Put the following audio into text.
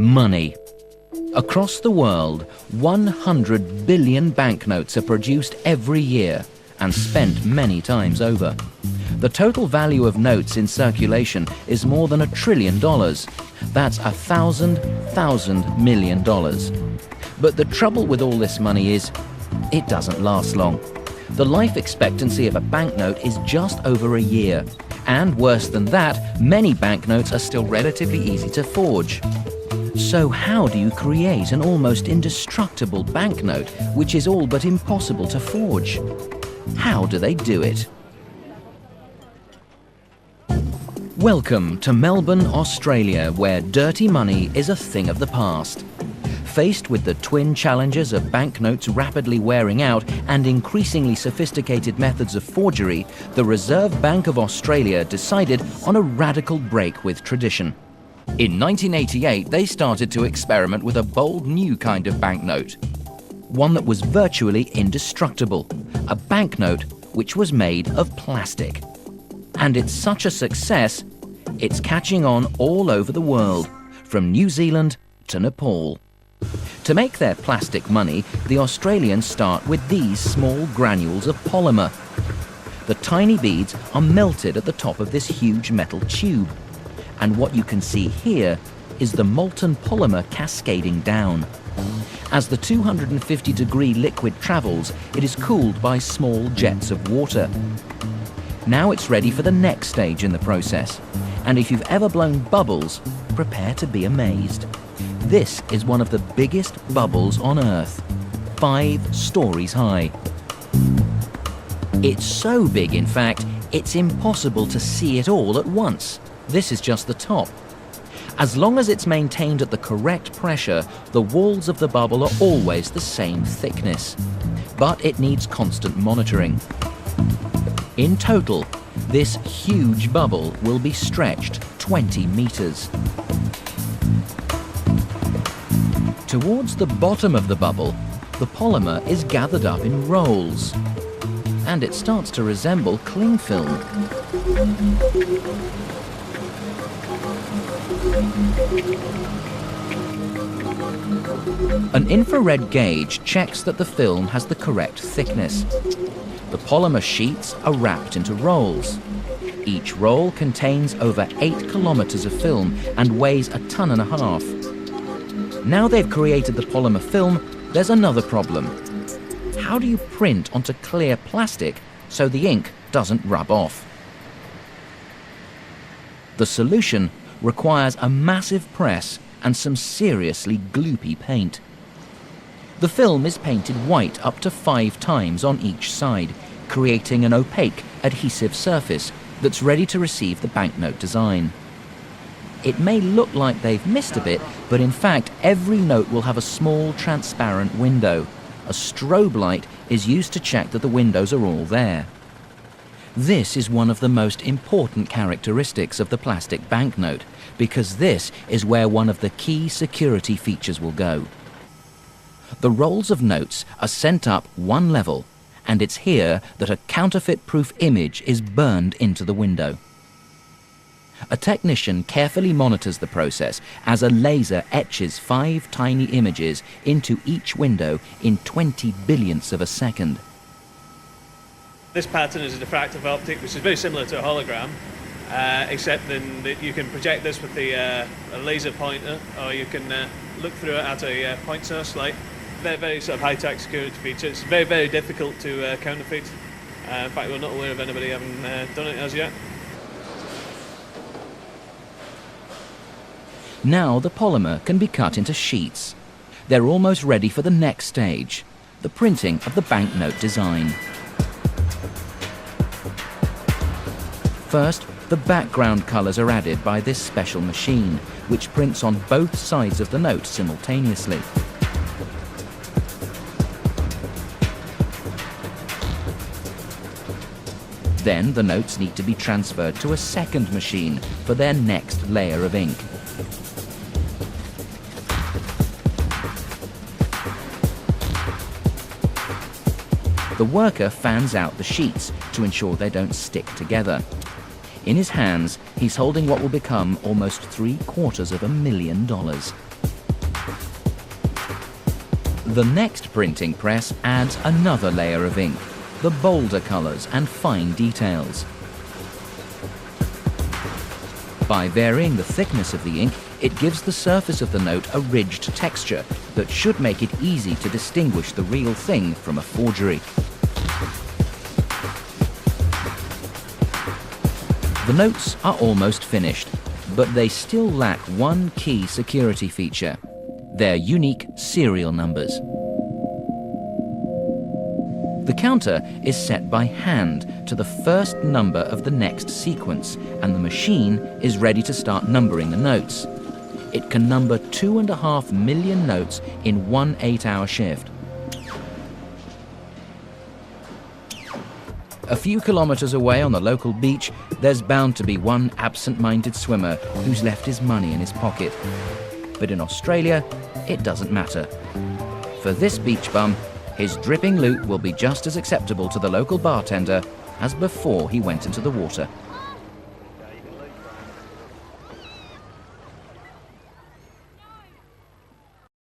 Money. Across the world, 100 billion banknotes are produced every year and spent many times over. The total value of notes in circulation is more than $1 trillion. That's $1,000 million. But the trouble with all this money is, it doesn't last long. The life expectancy of a banknote is just over a year. And worse than that, many banknotes are still relatively easy to forge. So how do you create an almost indestructible banknote which is all but impossible to forge? How do they do it? Welcome to Melbourne, Australia, where dirty money is a thing of the past. Faced with the twin challenges of banknotes rapidly wearing out and increasingly sophisticated methods of forgery, the Reserve Bank of Australia decided on a radical break with tradition. In 1988, they started to experiment with a bold new kind of banknote. One that was virtually indestructible, a banknote which was made of plastic. And it's such a success, it's catching on all over the world, from New Zealand to Nepal. To make their plastic money, the Australians start with these small granules of polymer. The tiny beads are melted at the top of this huge metal tube. And what you can see here is the molten polymer cascading down. As the 250-degree liquid travels, it is cooled by small jets of water. Now it's ready for the next stage in the process. And if you've ever blown bubbles, prepare to be amazed. This is one of the biggest bubbles on Earth, 5 stories high. It's so big, in fact, it's impossible to see it all at once. This is just the top. As long as it's maintained at the correct pressure, the walls of the bubble are always the same thickness. But it needs constant monitoring. In total, this huge bubble will be stretched 20 meters. Towards the bottom of the bubble, the polymer is gathered up in rolls, and it starts to resemble cling film. An infrared gauge checks that the film has the correct thickness. The polymer sheets are wrapped into rolls. Each roll contains over 8 kilometers of film and weighs 1.5 tons. Now they've created the polymer film, there's another problem. How do you print onto clear plastic so the ink doesn't rub off? The solution requires a massive press and some seriously gloopy paint. The film is painted white up to 5 times on each side, creating an opaque, adhesive surface that's ready to receive the banknote design. It may look like they've missed a bit, but in fact every note will have a small transparent window. A strobe light is used to check that the windows are all there. This is one of the most important characteristics of the plastic banknote, because this is where one of the key security features will go. The rolls of notes are sent up one level, and it's here that a counterfeit-proof image is burned into the window. A technician carefully monitors the process as a laser etches 5 tiny images into each window in 20 billionths of a second. This pattern is a diffractive optic, which is very similar to a hologram, except then that you can project this with a laser pointer, or you can look through it at a point source light. Very sort of high-tech security feature. It's very, very difficult to counterfeit. In fact, we're not aware of anybody having done it as yet. Now the polymer can be cut into sheets. They're almost ready for the next stage, the printing of the banknote design. First, the background colours are added by this special machine, which prints on both sides of the note simultaneously. Then the notes need to be transferred to a second machine for their next layer of ink. The worker fans out the sheets to ensure they don't stick together. In his hands, he's holding what will become almost $750,000. The next printing press adds another layer of ink, the bolder colours and fine details. By varying the thickness of the ink, it gives the surface of the note a ridged texture that should make it easy to distinguish the real thing from a forgery. The notes are almost finished, but they still lack one key security feature: their unique serial numbers. The counter is set by hand to the first number of the next sequence, and the machine is ready to start numbering the notes. It can number 2.5 million notes in one 8-hour shift. A few kilometers away on the local beach, there's bound to be one absent-minded swimmer who's left his money in his pocket. But in Australia, it doesn't matter. For this beach bum, his dripping loot will be just as acceptable to the local bartender as before he went into the water.